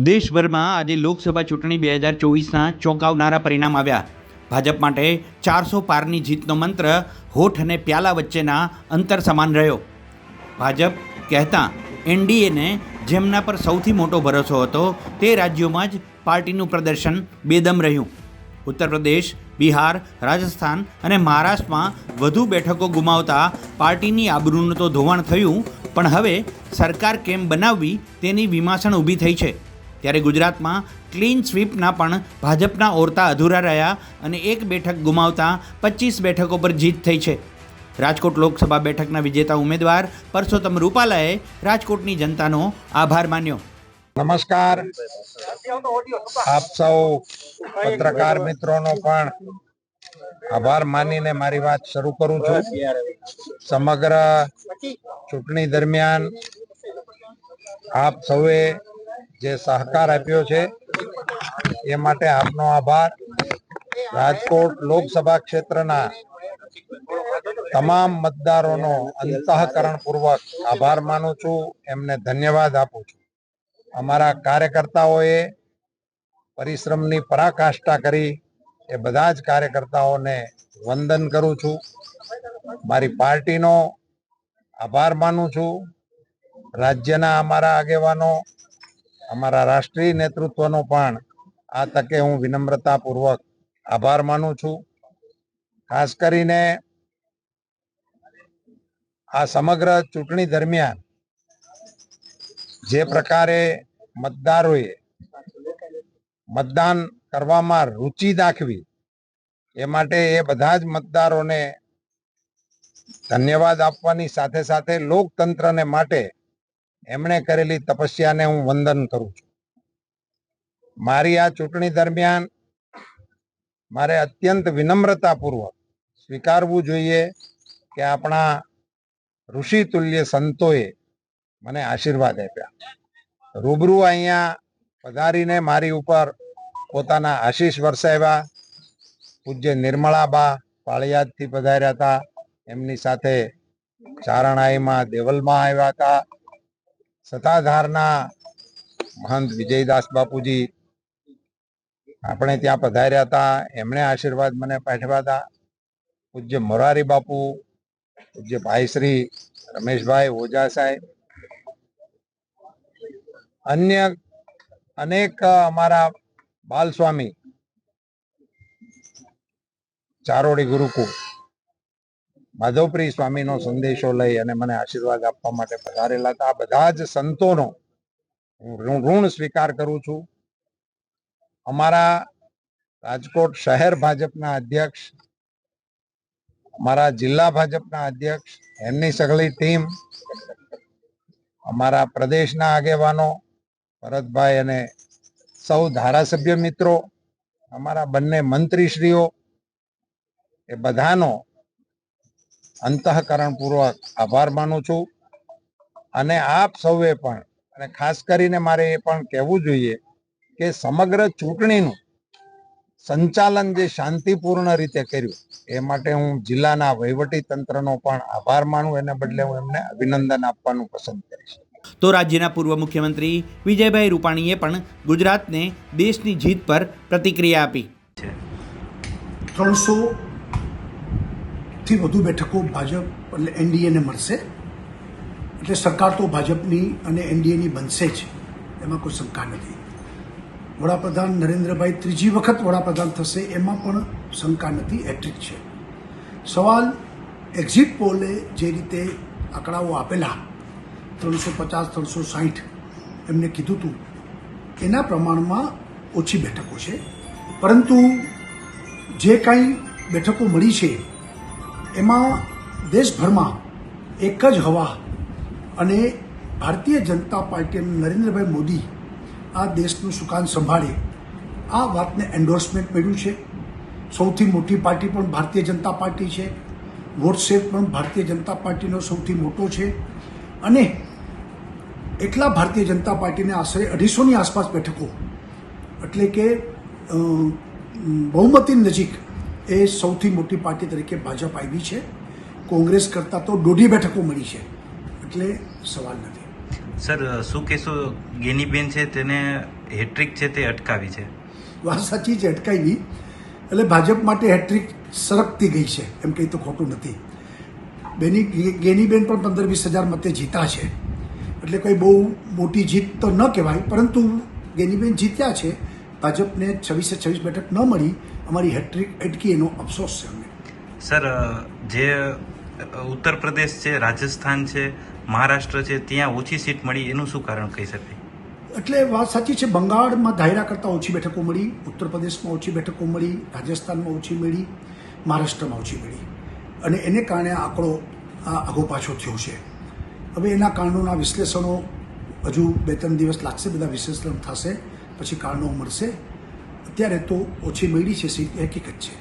દેશભરમાં આજે લોકસભા ચૂંટણી 2024ના ચોંકાવનારા પરિણામ આવ્યા. ભાજપ માટે 400 પારની જીતનો મંત્ર હોઠ અને પ્યાલા વચ્ચેના અંતર સમાન રહ્યો. ભાજપ કહેતા એનડીએને જેમના પર સૌથી મોટો ભરોસો હતો તે રાજ્યોમાં જ પાર્ટીનું પ્રદર્શન બેદમ રહ્યું. ઉત્તર પ્રદેશ, બિહાર, રાજસ્થાન અને મહારાષ્ટ્રમાં વધુ બેઠકો ગુમાવતા પાર્ટીની આબરૂનું તો ધોવાણ થયું, પણ હવે સરકાર કેમ બનાવવી તેની વિમાસણ ઊભી થઈ છે. ત્યારે ગુજરાતમાં ક્લીન સ્વીપના પણ ભાજપના ઓરતા અધૂરા રહ્યા અને એક બેઠક ગુમાવતા 25 બેઠકો પર જીત થઈ છે. રાજકોટ લોકસભા બેઠકના વિજેતા ઉમેદવાર પરસોત્તમ રૂપાલાએ રાજકોટની જનતાનો આભાર માન્યો. નમસ્કાર. આપ સૌ પત્રકાર મિત્રોનો પણ આભાર માનીને મારી વાત શરૂ કરું છું. સમગ્ર ચૂંટણી દરમિયાન આપ સૌએ જે સહકાર આપ્યો છે એ માટે આપનો આભાર. રાજકોટ લોકસભા ક્ષેત્રના તમામ મતદારોનો અંતઃકરણપૂર્વક આભાર માનું છું, એમને ધન્યવાદ આપું છું. અમારા કાર્યકર્તાઓએ પરિશ્રમની પરાકાષ્ઠા કરી એ બધા જ કાર્યકર્તાઓને વંદન કરું છું. મારી પાર્ટીનો આભાર માનું છું. રાજ્યના અમારા આગેવાનો, અમારા રાષ્ટ્રીય નેતૃત્વનો પણ આ તકે હું વિનમ્રતાપૂર્વક આભાર માનું છું. ખાસ કરીને આ સમગ્ર ચૂંટણી દરમિયાન જે પ્રકારે મતદારોએ મતદાન કરવામાં રુચિ દાખવી એ માટે એ બધા જ મતદારોને ધન્યવાદ આપવાની સાથે સાથે લોકતંત્રને માટે એમણે કરેલી તપસ્યાને હું વંદન કરું છું. મારી આ ચૂંટણી દરમિયાન મારે અત્યંત વિનમ્રતાપૂર્વક સ્વીકારવું જોઈએ કે આપણા ઋષિ તુલ્ય સંતોએ મને આશીર્વાદ આપ્યા. રૂબરૂ અહીંયા પધારીને મારી ઉપર પોતાના આશીષ વરસાવ્યા. પૂજ્ય નિર્મળાબા પાળિયાદથી પધાર્યા હતા, એમની સાથે ચારણાઈમાં દેવલમાં આવ્યા હતા. સત્તાધારના મહંત વિજયદાસ બાપુજી આપણે ત્યાં પધાર્યા હતા, એમણે આશીર્વાદ મને પાઠવ્યા હતા. પૂજ્ય મોરારી બાપુ, પૂજ્ય ભાઈ શ્રી રમેશભાઈ ઓઝા સાહેબ, અન્ય અનેક અમારા બાલસ્વામી ચારોડી ગુરુકુળ માધવપ્રિય સ્વામીનો સંદેશો લઈ અને મને આશીર્વાદ આપવા માટે પધારેલા હતા. આ બધા જ સંતોનો હું ઋણ સ્વીકાર કરું છું. અમારા રાજકોટ શહેર ભાજપના અધ્યક્ષ, અમારા જિલ્લા ભાજપના અધ્યક્ષ, એમની સઘળી ટીમ, અમારા પ્રદેશના આગેવાનો ભરતભાઈ અને સૌ ધારાસભ્ય મિત્રો, અમારા બંને મંત્રીશ્રીઓ, એ બધાનો અંતઃકરણપૂર્વક આભાર માનું છું. અને આપ સૌએ પણ, અને ખાસ કરીને મારે એ પણ કહેવું જોઈએ કે સમગ્ર ચૂંટણીનું સંચાલન જે શાંતિપૂર્ણ રીતે કર્યું એ માટે હું જિલ્લાના વહીવટી તંત્રનો પણ આભાર માનું, એને બદલે હું એમને અભિનંદન આપવાનું પસંદ કરીશ. તો રાજ્યના પૂર્વ મુખ્યમંત્રી વિજયભાઈ રૂપાણીએ પણ ગુજરાતને દેશની જીત પર પ્રતિક્રિયા આપી. 300થી વધુ બેઠકો ભાજપ એટલે એનડીએને મળશે, એટલે સરકાર તો ભાજપની અને એનડીએની બનશે જ, એમાં કોઈ શંકા નથી. વડાપ્રધાન નરેન્દ્રભાઈ ત્રીજી વખત વડાપ્રધાન થશે એમાં પણ શંકા નથી, હેટ્રિક છે. સવાલ એક્ઝિટ પોલે જે રીતે આંકડાઓ આપેલા 350-360 એમને કીધું હતું એના પ્રમાણમાં ઓછી બેઠકો છે, પરંતુ જે કાંઈ બેઠકો મળી છે એમાં દેશભરમાં એક જ હવા, અને ભારતીય જનતા પાર્ટી અને નરેન્દ્રભાઈ મોદી આ દેશનું સુકાન સંભાળે આ વાતને એન્ડોર્સમેન્ટ મળ્યું છે. સૌથી મોટી પાર્ટી પણ ભારતીય જનતા પાર્ટી છે, વોટ શેર પણ ભારતીય જનતા પાર્ટીનો સૌથી મોટો છે, અને એટલા ભારતીય જનતા પાર્ટીને આશરે 250ની આસપાસ બેઠકો, એટલે કે બહુમતી નજીક એ સૌથી મોટી પાર્ટી તરીકે ભાજપ આવી છે. કોંગ્રેસ કરતાં તો 1.5 બેઠકો મળી છે, એટલે સવાલ નથી. સર શું કહેશો, ગેનીબેન છે તેને હેટ્રિક છે તે અટકાવી છે? વાત સાચી છે, અટકાવી. એટલે ભાજપ માટે હેટ્રિક સરકતી ગઈ છે એમ કંઈ તો ખોટું નથી. ગેનીબેન પણ 15-20 હજાર મતે જીતા છે, એટલે કોઈ બહુ મોટી જીત તો ન કહેવાય, પરંતુ ગેનીબેન જીત્યા છે. ભાજપને 26 બેઠક ન મળી, અમારી હેટ્રિક અટકી એનો અફસોસ છે અમને. સર જે ઉત્તર પ્રદેશ છે, રાજસ્થાન છે, મહારાષ્ટ્ર છે, ત્યાં ઓછી સીટ મળી, એનું શું કારણ કહી શકાય? એટલે વાત સાચી છે, બંગાળમાં ધાર્યા કરતાં ઓછી બેઠકો મળી, ઉત્તર પ્રદેશમાં ઓછી બેઠકો મળી, રાજસ્થાનમાં ઓછી મળી, મહારાષ્ટ્રમાં ઓછી મળી, અને એને કારણે આંકડો આગો પાછો થયો છે. હવે એના કારણોના વિશ્લેષણો હજુ 2-3 દિવસ લાગશે, બધા વિશ્લેષણ થશે, પછી કારણો મળશે. અત્યારે તો ઓછી મળી છે સીટ, હકીકત છે.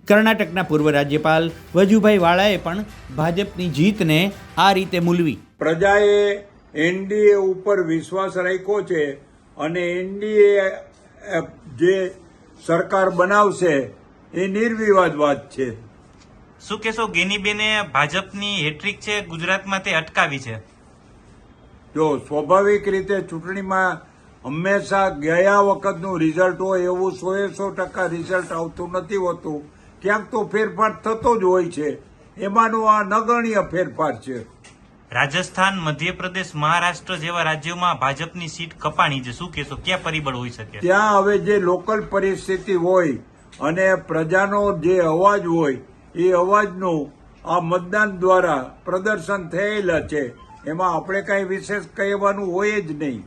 કર્ણાટકના પૂર્વ રાજ્યપાલ વજુભાઈ વાળાએ પણ ભાજપની જીતને આ રીતે મૂલવી. પ્રજાએ એનડીએ ઉપર વિશ્વાસ રાખ્યો છે અને એનડીએ જે સરકાર બનાવશે એ નિર્વિવાદ વાત છે. શું કહેશો, ગેનીબેને ભાજપની હેટ્રિક છે ગુજરાતમાં તે અટકાવી છે? જો સ્વાભાવિક રીતે ચૂંટણીમાં હંમેશા ગયા વખતનું રિઝલ્ટ હોય એવું 100% રિઝલ્ટ આવતું નથી હોતું, ક્યાંક તો ફેરફાર થતો જ હોય છે. એમાંનો આ નગણ્ય ફેરફાર છે. રાજસ્થાન, મધ્યપ્રદેશ, મહારાષ્ટ્ર જેવા રાજ્યોમાં ભાજપની સીટ કપાણી છે. શું કહેશો, ક્યાં પરિબળ હોઈ શકે? ત્યાં હવે જે લોકલ પરિસ્થિતિ હોય અને પ્રજાનો જે અવાજ હોય એ અવાજનું આ મતદાન દ્વારા પ્રદર્શન થયેલા છે. એમાં આપણે કઈ વિશેષ કહેવાનું હોય જ નહીં.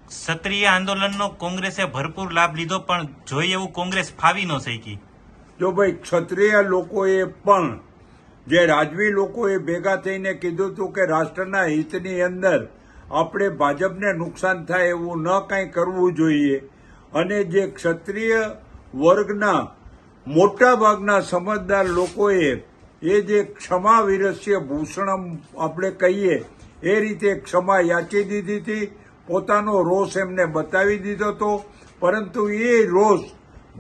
ક્ષત્રિય આંદોલનનો કોંગ્રેસે ભરપૂર લાભ લીધો, પણ જોઈએ એવું કોંગ્રેસ ફાવી ન શકી. જો ભાઈ, ક્ષત્રિય લોકોએ પણ, જે રાજવી લોકોએ ભેગા થઈને કીધું હતું કે રાષ્ટ્રના હિતની અંદર આપણે ભાજપને નુકસાન થાય એવું ન કંઈ કરવું જોઈએ, અને જે ક્ષત્રિય વર્ગના મોટા ભાગના સમજદાર લોકોએ એ જે ક્ષમા વિરસ્ય ભૂષણમ આપણે કહીએ એ રીતે ક્ષમા યાચી દીધી હતી, પોતાનો રોષ એમને બતાવી દીધો હતો, પરંતુ એ રોષ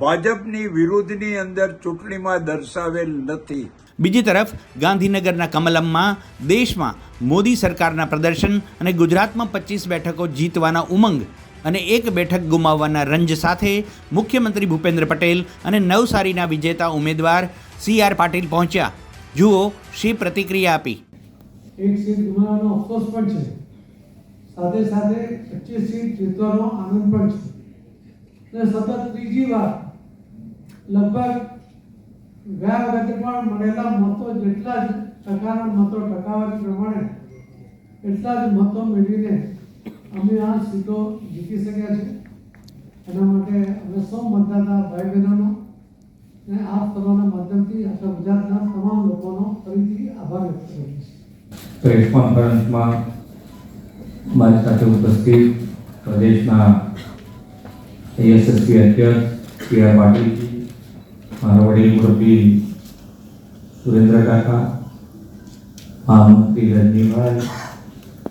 ભાજપની વિરુદ્ધની અંદર ચૂંટણીમાં દર્શાવેલ નથી. બીજી તરફ ગાંધીનગરના કમલમમાં દેશમાં મોદી સરકારના પ્રદર્શન અને ગુજરાતમાં 25 બેઠકો જીતવાના ઉમંગ અને 1 બેઠક ગુમાવવાના રંજ સાથે મુખ્યમંત્રી ભૂપેન્દ્ર પટેલ અને નવસારીના વિજેતા ઉમેદવાર CR પાટીલ પહોંચ્યા. જુઓ શી પ્રતિક્રિયા આપી. એક સીટ ગુમાવવાનો અફસોસ પણ છે, સાથે સાથે 25 સીટ જીતવાનો આનંદ પણ છે. અને સતત ત્રીજી વાર લગભગ ગયા વખતે પણ મળેલા મતો જેટલા જ ટકાના મતો ટકાવારી પ્રમાણે એટલા જ મતો મેળવીને અમે આ સીટો જીતી શક્યા છે. એના માટે અમે સૌ મતદાતા ભાઈ બહેનોનો અને આ તમારા માધ્યમથી આખા ગુજરાતના તમામ લોકોનો ફરીથી આભાર વ્યક્ત કરું છું. પ્રેસ કોન્ફરન્સમાં મારી સાથે ઉપસ્થિત પ્રદેશના યશસ્વી અધ્યક્ષ CR પાટીલજી, મારા વડીલ મુરબ્બી સુરેન્દ્ર કાકા, મહામંત્રી રજનીભાઈ,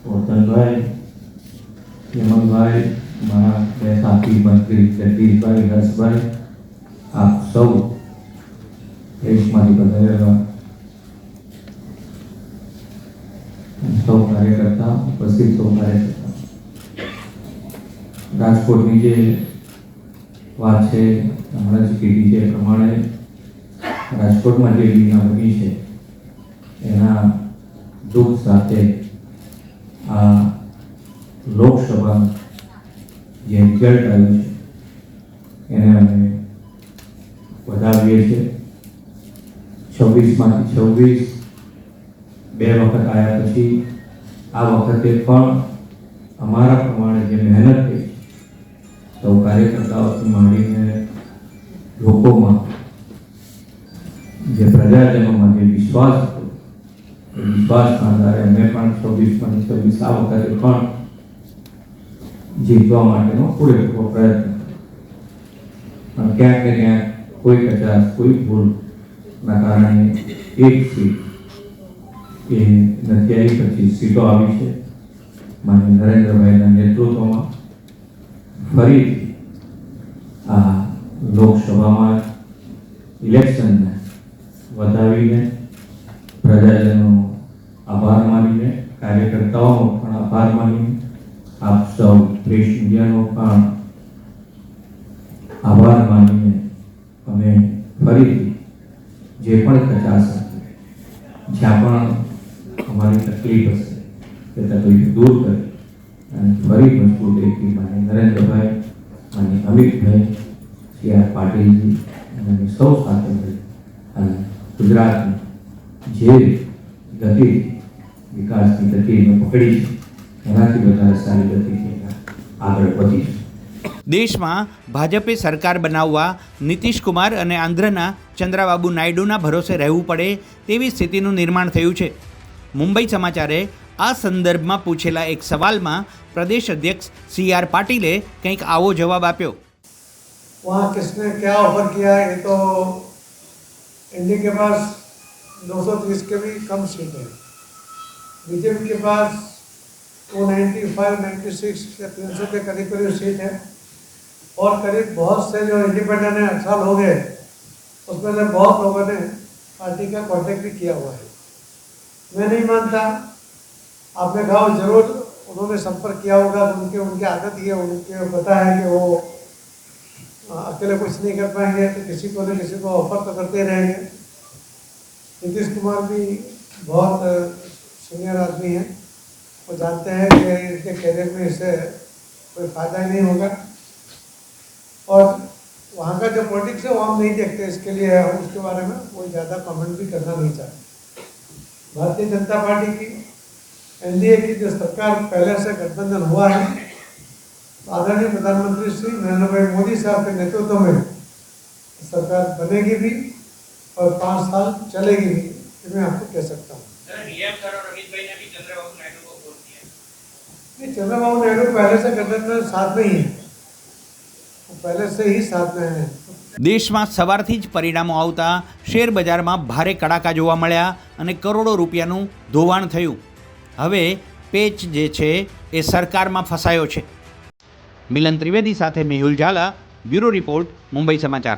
વર્ધનભાઈ, હેમંતભાઈ, મારા બે સાથી મંત્રી જગદીશભાઈ, હર્ષભાઈ, આપ સૌ દેશમાંથી પધારેલા સૌ કાર્યકર્તા, ઉપસ્થિત સૌ કાર્યકર્તા, રાજકોટની જે વાત છે હમણાં જ કીધી છે પ્રમાણે રાજકોટમાં જે ઘટના બની છે એના દુઃખ સાથે આ લોકસભાનું જે રિઝલ્ટ આવ્યું છે એને અમે વધાવીએ છીએ. 26માંથી 26 બે વખત આવ્યા પછી આ વખતે પણ અમારા પ્રમાણે જે મહેનત થઈ સૌ કાર્યકર્તાઓથી માંડીને લોકોમાં જે પ્રજાજનોમાં જે વિશ્વાસ હતો એ વિશ્વાસના આધારે અમે પણ 26માંથી 26 આ વખતે પણ જીતવા માટેનો પૂરેપૂરો પ્રયત્ન પણ ક્યાંક ને ક્યાંક કોઈ કચાશ, કોઈ ભૂલના કારણે એક સીટ એ નથી આવી, 25 સીટો આવી છે. માન્ય નરેન્દ્રભાઈના નેતૃત્વમાં ફરીથી આ લોકસભામાં ઇલેક્શનને વધાવીને પ્રજાજનોનો આભાર માનીને, કાર્યકર્તાઓનો પણ આભાર માનીને આપ સૌ પ્રેસ મીડિયાનો પણ આભાર માનીને અમે ફરીથી જે પણ કચાશ હશે, જ્યાં પણ અમારી તકલીફ હશે તે તકલીફ દૂર કરી અને ફરી મજબૂત એકથી માન્ય નરેન્દ્રભાઈ, માન્ય અમિતભાઈ, સી.આર. પાટીલજી અને સૌ સાથે મળી અને ગુજરાતની જે ગતિ વિકાસની ગતિ અમે પકડી છે એનાથી વધારે સારી ગતિથી આગળ વધીશું. દેશમાં ભાજપે સરકાર બનાવવા નીતિશકુમાર અને આંધ્રના ચંદ્રાબાબુ નાયડુના ભરોસે રહેવું પડે તેવી સ્થિતિનું નિર્માણ થયું છે. મુંબઈ સમાચારે આ સંદર્ભમાં પૂછેલા એક સવાલમાં પ્રદેશ અધ્યક્ષ સી.આર. પાટીલે કંઈક આવો જવાબ આપ્યો. वहाँ किसने क्या ऑफर किया है, ये तो एनडीए के पास 230 के भी कम सीट है, बीजेपी के पास 295, 96 या 300 के करीब करीब सीट है और करीब बहुत से जो इंडिपेंडेंट है 8 साल हो गए, उसमें से बहुत लोगों ने पार्टी का कॉन्टेक्ट भी किया हुआ है. मैं नहीं मानता, आपने कहा जरूर उन्होंने संपर्क किया होगा, उनकी आदत ये उनके पता है कि वो अकेले कुछ नहीं कर पाएंगे तो किसी को न किसी को ऑफर तो करते रहेंगे. नीतीश कुमार भी बहुत सीनियर आदमी है, वो जानते हैं कि इनके कैरियर में इससे कोई फ़ायदा ही नहीं होगा और वहाँ का जो पॉलिटिक्स है वो हम नहीं देखते, इसके लिए हम उसके बारे में कोई ज़्यादा कमेंट भी करना नहीं चाहते. भारतीय जनता पार्टी की एनडीए की जो सरकार पहले से गठबंधन हुआ है, आदरणीय प्रधानमंत्री श्री नरेंद्र भाई मोदी साहब के नेतृत्व में सरकार बनेगी भी और 5 साल चलेगी भी, ये मैं आपको कह सकता हूँ. नहीं, चंद्रबाबू नायडू पहले से गठबंधन साथ में ही है, वो पहले से ही साथ में है. દેશમાં સવારથી જ પરિણામો આવતા શેર બજારમાં ભારે કડાકા જોવા મળ્યા અને કરોડો રૂપિયાનું ધોવાણ થયું. હવે પેચ જે છે એ સરકારમાં ફસાયો છે. મિલન ત્રિવેદી સાથે મેહુલ ઝાલા, બ્યુરો રિપોર્ટ, મુંબઈ સમાચાર.